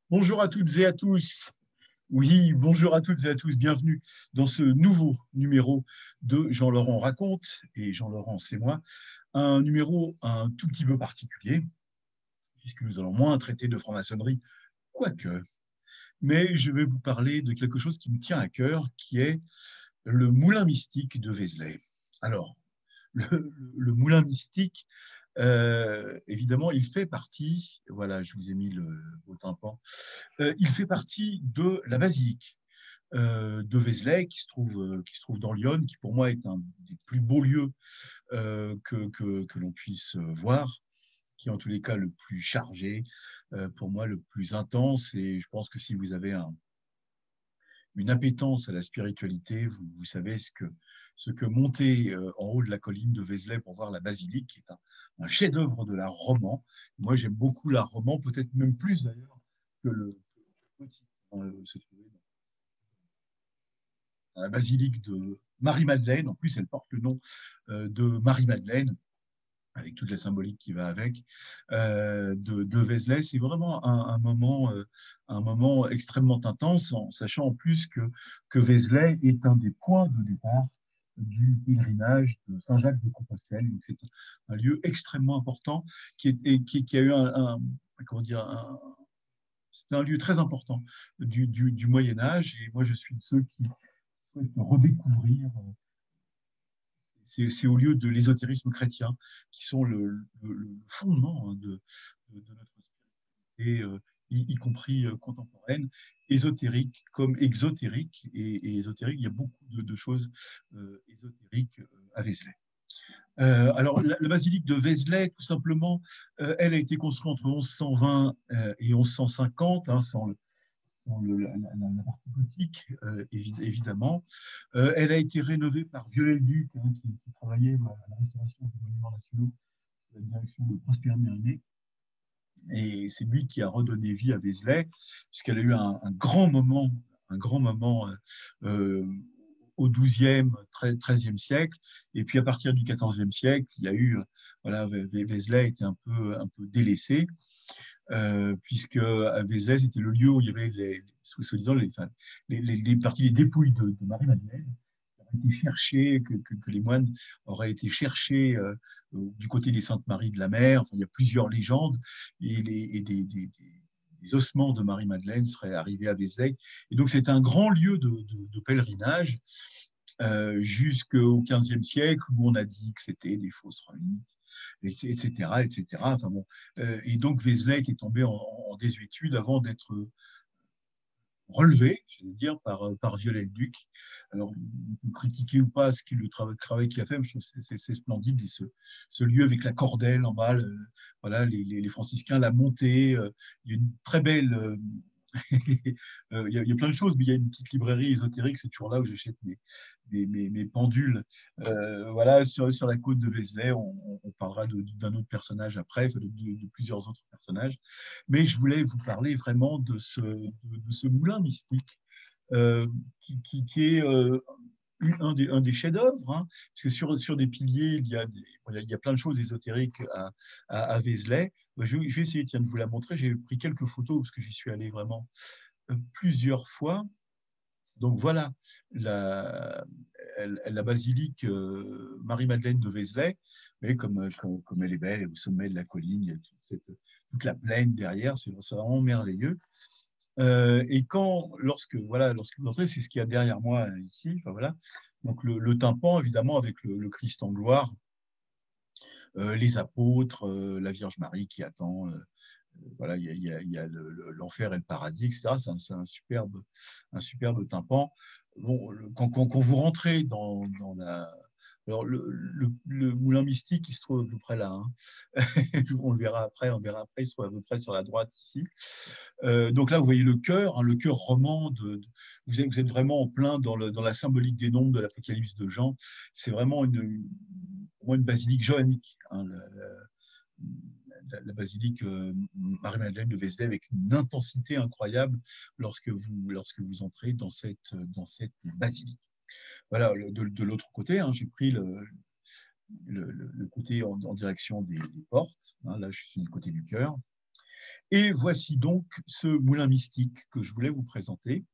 Bonjour à toutes et à tous. Oui, bonjour à toutes et à tous. Bienvenue dans ce nouveau numéro de Jean-Laurent raconte. Et Jean-Laurent, c'est moi. Un numéro un tout petit peu particulier, puisque nous allons moins traiter de franc-maçonnerie, quoique. Mais je vais vous parler de quelque chose qui me tient à cœur, qui est le moulin mystique de Vézelay. Alors, le moulin mystique, évidemment, il fait partie, voilà, je vous ai mis au tympan, il fait partie de la basilique de Vézelay, qui se trouve dans Lyon, qui pour moi est un des plus beaux lieux que l'on puisse voir, qui est en tous les cas le plus chargé, pour moi le plus intense. Et je pense que si vous avez une appétence à la spiritualité, vous savez ce que monter en haut de la colline de Vézelay pour voir la basilique, qui est un chef-d'œuvre de l'art roman. Moi, j'aime beaucoup l'art roman, peut-être même plus d'ailleurs que le petit se trouvait dans la basilique de Marie-Madeleine. En plus, elle porte le nom de Marie-Madeleine, avec toute la symbolique qui va avec, de Vézelay. C'est vraiment un moment extrêmement intense, en sachant en plus que Vézelay est un des points de départ du pèlerinage de Saint-Jacques de Compostelle. Donc c'est un lieu extrêmement important qui a eu comment dire, c'est un lieu très important du Moyen Âge. Et moi, je suis de ceux qui souhaitent redécouvrir c'est au lieu de l'ésotérisme chrétien, qui sont le fondement de notre spiritualité, y compris contemporaine, ésotérique comme exotérique. Et ésotérique, il y a beaucoup de choses ésotériques à Vézelay. Alors, la basilique de Vézelay, tout simplement, elle a été construite entre 1120 et 1150, hein, sans la partie gothique, évidemment. Elle a été rénovée par Viollet-le-Duc, hein, qui travaillait à la restauration des monuments nationaux sous la direction de Prosper Mérimée. Et c'est lui qui a redonné vie à Vézelay, puisqu'elle a eu un grand moment au XIIe, XIIIe siècle. Et puis à partir du XIVe siècle, il y a eu, voilà, Vézelay a été un peu délaissé, puisque à Vézelay, c'était le lieu où il y avait soi-disant les parties, les dépouilles de Marie-Madeleine été cherchées, que les moines auraient été cherchés du côté des Saintes Maries de la Mer. Enfin, il y a plusieurs légendes et des ossements de Marie-Madeleine seraient arrivés à Vézelay. Et donc, c'est un grand lieu de pèlerinage jusqu'au XVe siècle où on a dit que c'était des fausses reliques, etc., etc. Enfin bon, et donc Vézelay est tombé en désuétude avant d'être relevé, je vais dire, par Viollet-le-Duc. Alors, on peut critiquer ou pas le travail qu'il a fait, mais je trouve que c'est splendide, ce lieu avec la cordelle en bas, voilà, les franciscains, la montée, il y a une très belle... il y a plein de choses, mais il y a une petite librairie ésotérique, c'est toujours là où j'achète mes pendules. Voilà, sur la côte de Vézelay, on parlera d'un autre personnage après, de plusieurs autres personnages. Mais je voulais vous parler vraiment de ce moulin mystique qui est un des chefs-d'œuvre, hein, parce que sur des piliers, voilà, il y a plein de choses ésotériques à Vézelay. Je vais essayer tiens, de vous la montrer. J'ai pris quelques photos parce que j'y suis allé vraiment plusieurs fois. Donc voilà la, la basilique Marie-Madeleine de Vézelay, mais comme elle est belle, au sommet de la colline, il y a toute la plaine derrière, c'est vraiment merveilleux. Et lorsque vous entrez, c'est ce qu'il y a derrière moi ici, enfin, voilà. Donc le tympan, évidemment, avec le Christ en gloire, les apôtres, la Vierge Marie qui attend. Voilà, il y a l'enfer et le paradis, etc. C'est un superbe tympan. Bon, quand vous rentrez dans la, alors le moulin mystique, il se trouve à peu près là, hein. On le verra après, il se trouve à peu près sur la droite ici. Donc là, vous voyez le cœur, hein, le cœur roman. Vous êtes vraiment en plein dans la symbolique des nombres de l'Apocalypse de Jean. C'est vraiment pour moi, une basilique joannique, hein, la basilique Marie-Madeleine de Vézelay, avec une intensité incroyable lorsque vous entrez dans cette basilique. Voilà, de l'autre côté, hein, j'ai pris le côté en direction des portes. Hein, là, je suis du côté du cœur. Et voici donc ce moulin mystique que je voulais vous présenter.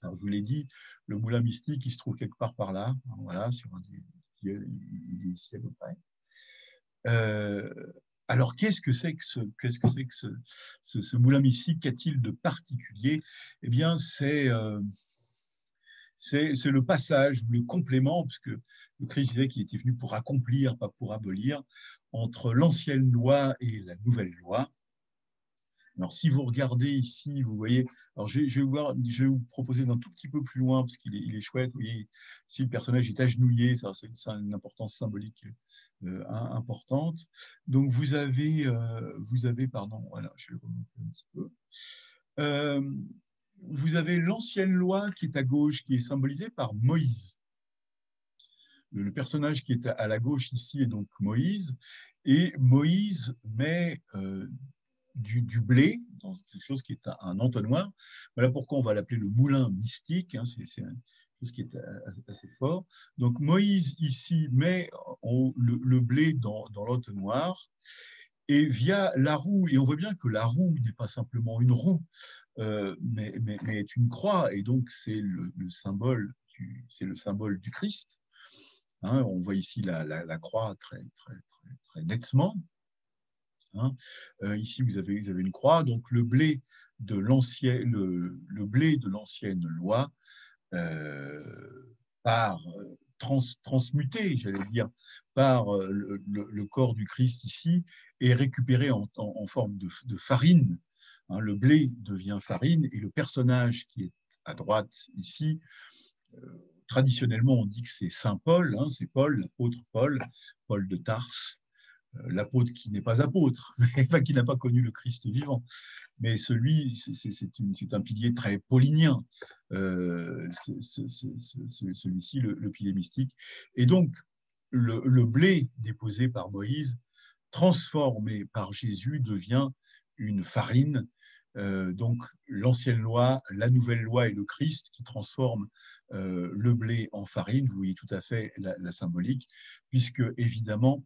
Alors, je vous l'ai dit, le moulin mystique, il se trouve quelque part par là. Voilà, sur un des, il est ici à peu près. Euh, alors, qu'est-ce que c'est que ce moulin mystique? Qu'a-t-il de particulier? Eh bien, c'est le passage, le complément, parce que le Christ disait qu'il était venu pour accomplir, pas pour abolir, entre l'ancienne loi et la nouvelle loi. Alors, si vous regardez ici, vous voyez, alors je vais vous proposer d'un tout petit peu plus loin, parce qu'il est chouette. Vous voyez, ici, le personnage est agenouillé, ça, c'est une importance symbolique importante. Donc, vous avez, pardon, voilà, je vais remonter un petit peu. Euh, vous avez l'ancienne loi qui est à gauche, qui est symbolisée par Moïse. Le personnage qui est à la gauche ici est donc Moïse, et Moïse met du blé dans quelque chose qui est un entonnoir. Voilà pourquoi on va l'appeler le moulin mystique, hein, c'est quelque chose qui est assez fort. Donc Moïse ici met le blé dans l'entonnoir, et via la roue, et on voit bien que la roue n'est pas simplement une roue, mais est une croix, et donc c'est le symbole du Christ. Hein, on voit ici la croix très nettement. Hein. Ici, vous avez une croix. Donc, le blé de l'ancienne loi par transmuté, j'allais dire, par le corps du Christ ici, est récupéré en forme de farine. Hein, le blé devient farine, et le personnage qui est à droite ici, traditionnellement, on dit que c'est Saint Paul, hein, c'est Paul, l'apôtre Paul, Paul de Tarse, l'apôtre qui n'est pas apôtre, mais qui n'a pas connu le Christ vivant. Mais c'est un pilier très paulinien, celui-ci, le pilier mystique. Et donc, le blé déposé par Moïse, transformé par Jésus, devient une farine. Donc, l'ancienne loi, la nouvelle loi et le Christ qui transforme le blé en farine. Vous voyez tout à fait la symbolique, puisque évidemment,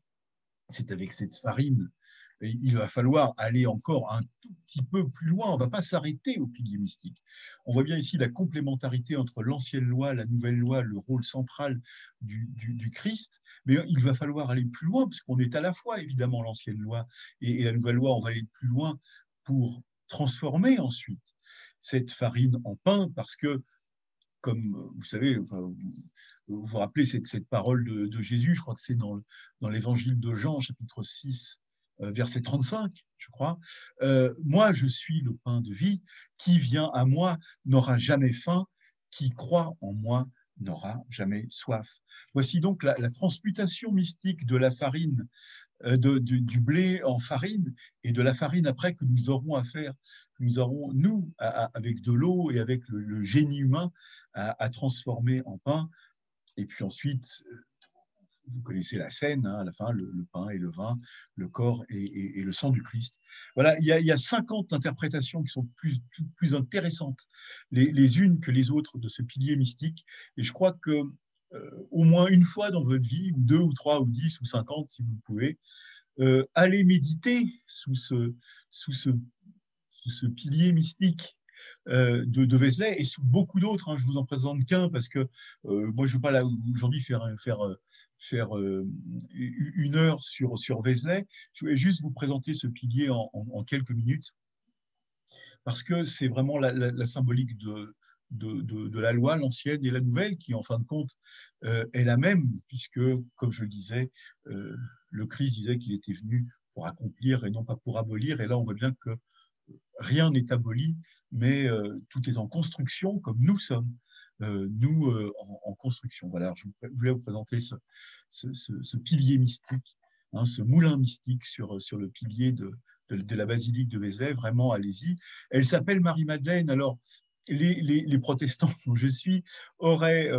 c'est avec cette farine, et il va falloir aller encore un tout petit peu plus loin. On ne va pas s'arrêter au pilier mystique. On voit bien ici la complémentarité entre l'ancienne loi, la nouvelle loi, le rôle central du Christ. Mais il va falloir aller plus loin, parce qu'on est à la fois, évidemment, l'ancienne loi et la nouvelle loi. On va aller plus loin pour transformer ensuite cette farine en pain, parce que, comme vous savez, enfin, vous vous rappelez cette parole de Jésus, je crois que c'est dans l'évangile de Jean, chapitre 6, verset 35, je crois. Moi, je suis le pain de vie, qui vient à moi n'aura jamais faim, qui croit en moi n'aura jamais soif. Voici donc la transmutation mystique de la farine, du blé en farine, et de la farine après que nous aurons à faire, que nous aurons, nous, avec de l'eau et avec le génie humain, à transformer en pain. Et puis ensuite, vous connaissez la scène, hein, à la fin, le pain et le vin, le corps et le sang du Christ. Voilà, il y a 50 interprétations qui sont plus intéressantes les unes que les autres de ce pilier mystique. Et je crois que au moins une fois dans votre vie, ou deux, ou trois, ou 10, ou 50, si vous le pouvez, allez méditer sous ce pilier mystique de Vézelay, et sous beaucoup d'autres. Hein, je vous en présente qu'un, parce que moi, je ne veux pas aujourd'hui faire une heure sur Vézelay. Je voulais juste vous présenter ce pilier en quelques minutes, parce que c'est vraiment la symbolique de la loi, l'ancienne et la nouvelle, qui en fin de compte est la même, puisque, comme je le disais, le Christ disait qu'il était venu pour accomplir et non pas pour abolir. Et là, on voit bien que rien n'est aboli, mais tout est en construction, comme nous sommes, nous, en construction. Voilà, alors je voulais vous présenter ce pilier mystique, hein, ce moulin mystique sur le pilier de la basilique de Vézelay. Vraiment, allez-y. Elle s'appelle Marie-Madeleine. Alors, les protestants dont je suis auraient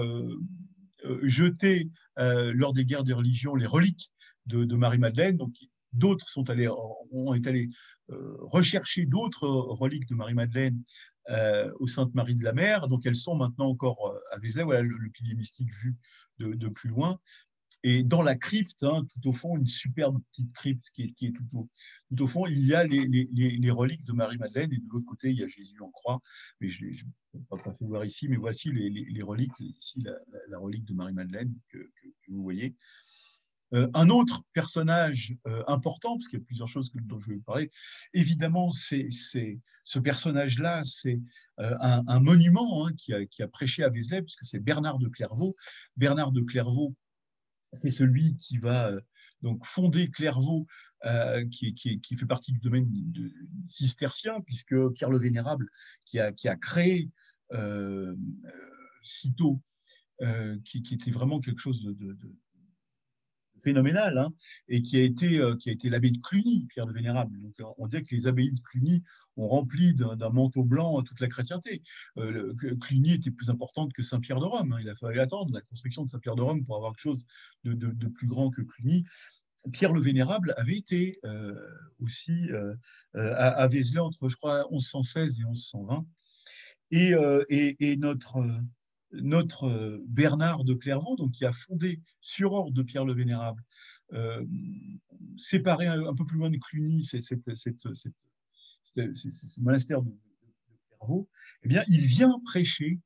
jeté, lors des guerres de religion, les reliques de Marie-Madeleine. Donc, d'autres ont été allés rechercher d'autres reliques de Marie-Madeleine aux Saintes-Maries de la Mer. Donc, elles sont maintenant encore à Vézelay. Voilà le pilier mystique vu de plus loin. Et dans la crypte, hein, tout au fond, une superbe petite crypte qui est tout au fond, il y a les reliques de Marie-Madeleine, et de l'autre côté, il y a Jésus en croix. Mais je ne peux pas fait voir ici, mais voici les reliques, ici la relique de Marie-Madeleine que vous voyez. Un autre personnage important, parce qu'il y a plusieurs choses dont je vais vous parler, évidemment, ce personnage-là, c'est un monument, hein, qui a prêché à Vézelay, puisque c'est Bernard de Clairvaux. Bernard de Clairvaux, c'est celui qui va donc fonder Clairvaux, qui fait partie du domaine cistercien, puisque Pierre le Vénérable, qui a créé Cîteaux, qui était vraiment quelque chose de phénoménal, hein, et qui a été l'abbé de Cluny, Pierre le Vénérable. Donc, on dit que les abbayes de Cluny ont rempli d'un manteau blanc toute la chrétienté. Cluny était plus importante que Saint-Pierre de Rome, hein. Il a fallu attendre la construction de Saint-Pierre de Rome pour avoir quelque chose de plus grand que Cluny. Pierre le Vénérable avait été aussi à Vézelay entre, je crois, 1116 et 1120. Et notre Bernard de Clairvaux, donc, qui a fondé sur ordre de Pierre le Vénérable, séparé un peu plus loin de Cluny, ce monastère de Clairvaux, eh bien, il vient prêcher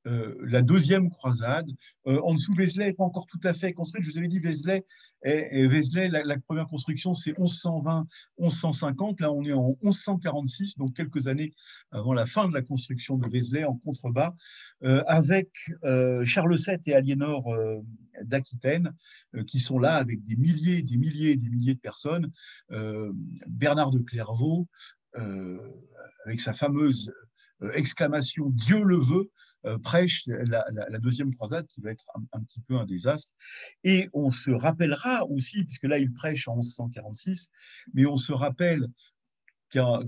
la deuxième croisade. En dessous, Vézelay n'est pas encore tout à fait construite. Je vous avais dit, Vézelay, la première construction, c'est 1120-1150. Là, on est en 1146, donc quelques années avant la fin de la construction de Vézelay, en contrebas, avec Charles VII et Aliénor d'Aquitaine, qui sont là avec des milliers de personnes. Bernard de Clairvaux, avec sa fameuse exclamation « Dieu le veut », prêche la deuxième croisade, qui va être un petit peu un désastre. Et on se rappellera aussi, puisque là il prêche en 1146, mais on se rappelle qu'en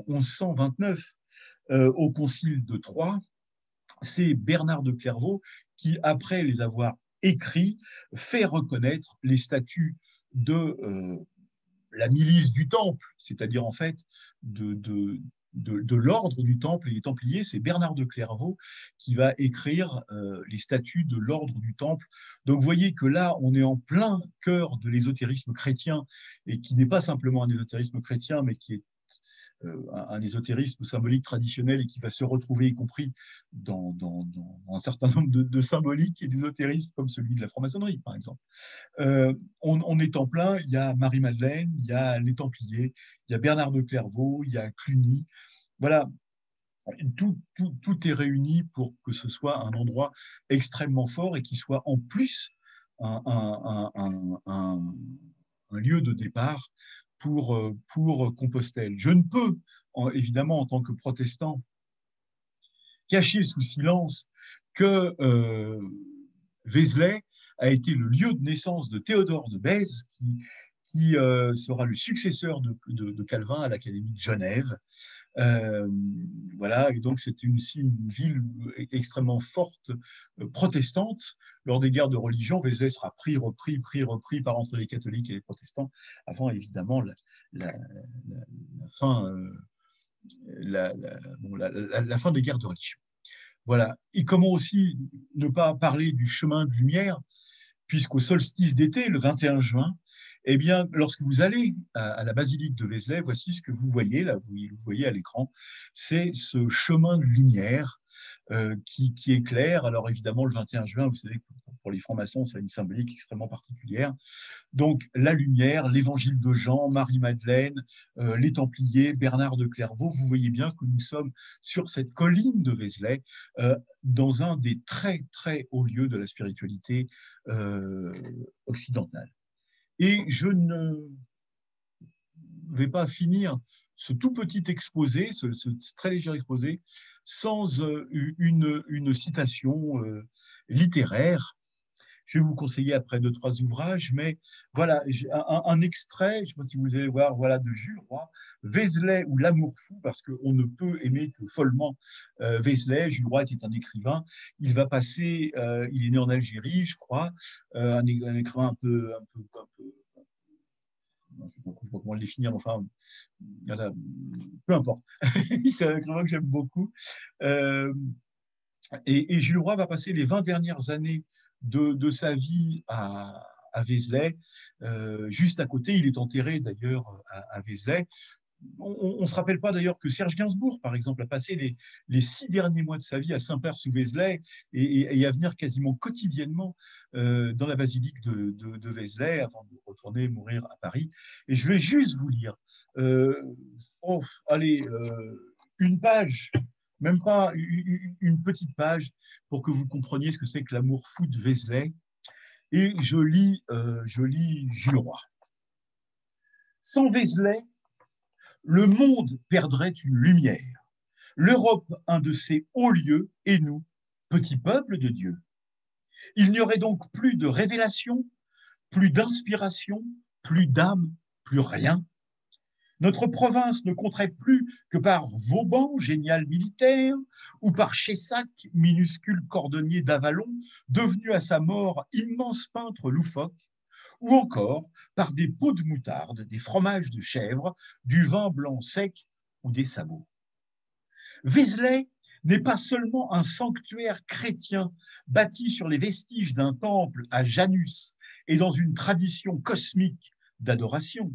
1129, au concile de Troyes, c'est Bernard de Clairvaux qui, après les avoir écrits, fait reconnaître les statuts de la milice du Temple, c'est-à-dire en fait de l'ordre du Temple et les Templiers. C'est Bernard de Clairvaux qui va écrire les statuts de l'ordre du Temple. Donc vous voyez que là, on est en plein cœur de l'ésotérisme chrétien, et qui n'est pas simplement un ésotérisme chrétien, mais qui est un ésotérisme symbolique traditionnel, et qui va se retrouver, y compris dans un certain nombre de symboliques et d'ésotérismes, comme celui de la franc-maçonnerie, par exemple. On est en plein, il y a Marie-Madeleine, il y a les Templiers, il y a Bernard de Clairvaux, il y a Cluny. Voilà, tout est réuni pour que ce soit un endroit extrêmement fort, et qui soit en plus un lieu de départ pour Compostelle. Je ne peux, évidemment, en tant que protestant, cacher sous silence que Vézelay a été le lieu de naissance de Théodore de Bèze, qui sera le successeur de Calvin à l'Académie de Genève. Voilà, et donc c'est aussi une ville extrêmement forte, protestante. Lors des guerres de religion, Vézelay sera repris par entre les catholiques et les protestants, avant évidemment la fin, la fin des guerres de religion. Voilà. Et comment aussi ne pas parler du chemin de lumière, puisqu'au solstice d'été, le 21 juin, eh bien, lorsque vous allez à la basilique de Vézelay, voici ce que vous voyez, là, vous voyez à l'écran, c'est ce chemin de lumière qui éclaire. Alors évidemment, le 21 juin, vous savez que pour les francs-maçons, c'est une symbolique extrêmement particulière. Donc la lumière, l'évangile de Jean, Marie-Madeleine, les Templiers, Bernard de Clairvaux, vous voyez bien que nous sommes sur cette colline de Vézelay, dans un des très très hauts lieux de la spiritualité occidentale. Et je ne vais pas finir ce tout petit exposé, ce très léger exposé, sans une citation littéraire. Je vais vous conseiller après 2-3 ouvrages, mais voilà, un extrait, je ne sais pas si vous allez voir, voilà, de Jules Roy, Vézelay ou l'amour fou, parce qu'on ne peut aimer que follement Vézelay. Jules Roy était un écrivain. Il va passer, il est né en Algérie, je crois, un écrivain un peu je ne sais pas comment le définir, enfin, voilà, peu importe. C'est un écrivain que j'aime beaucoup. Et Jules Roy va passer les 20 dernières années de sa vie à Vézelay. Juste à côté, il est enterré d'ailleurs à Vézelay. On ne se rappelle pas d'ailleurs que Serge Gainsbourg, par exemple, a passé les 6 derniers mois de sa vie à Saint-Père-sous-Vézelay et à venir quasiment quotidiennement dans la basilique de Vézelay avant de retourner mourir à Paris. Et je vais juste vous lire, allez, une page, même pas une petite page, pour que vous compreniez ce que c'est que l'amour fou de Vézelay. Et je lis Jules Roy. Sans Vézelay, le monde perdrait une lumière, l'Europe un de ses hauts lieux, et nous, petit peuple de Dieu. Il n'y aurait donc plus de révélation, plus d'inspiration, plus d'âme, plus rien. Notre province ne compterait plus que par Vauban, génial militaire, ou par Chessac, minuscule cordonnier d'Avalon, devenu à sa mort immense peintre loufoque, ou encore par des pots de moutarde, des fromages de chèvre, du vin blanc sec ou des sabots. Vézelay n'est pas seulement un sanctuaire chrétien bâti sur les vestiges d'un temple à Janus et dans une tradition cosmique d'adoration.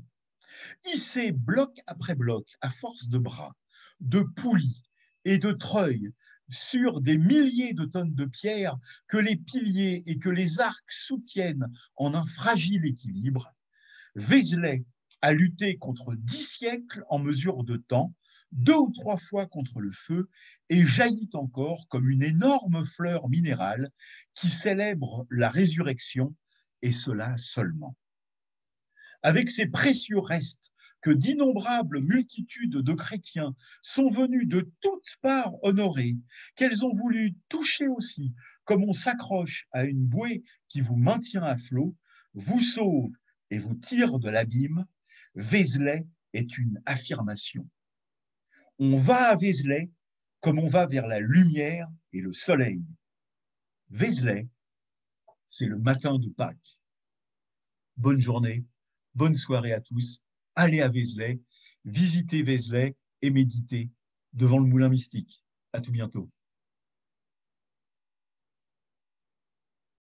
Hissé bloc après bloc, à force de bras, de poulies et de treuils, sur des milliers de tonnes de pierre que les piliers et que les arcs soutiennent en un fragile équilibre, Vézelay a lutté contre 10 siècles en mesure de temps, 2 ou 3 fois contre le feu, et jaillit encore comme une énorme fleur minérale qui célèbre la résurrection, et cela seulement. Avec ces précieux restes que d'innombrables multitudes de chrétiens sont venus de toutes parts honorer, qu'elles ont voulu toucher aussi, comme on s'accroche à une bouée qui vous maintient à flot, vous sauve et vous tire de l'abîme, Vézelay est une affirmation. On va à Vézelay comme on va vers la lumière et le soleil. Vézelay, c'est le matin de Pâques. Bonne journée, bonne soirée à tous. Allez à Vézelay, visitez Vézelay et méditez devant le moulin mystique. À tout bientôt.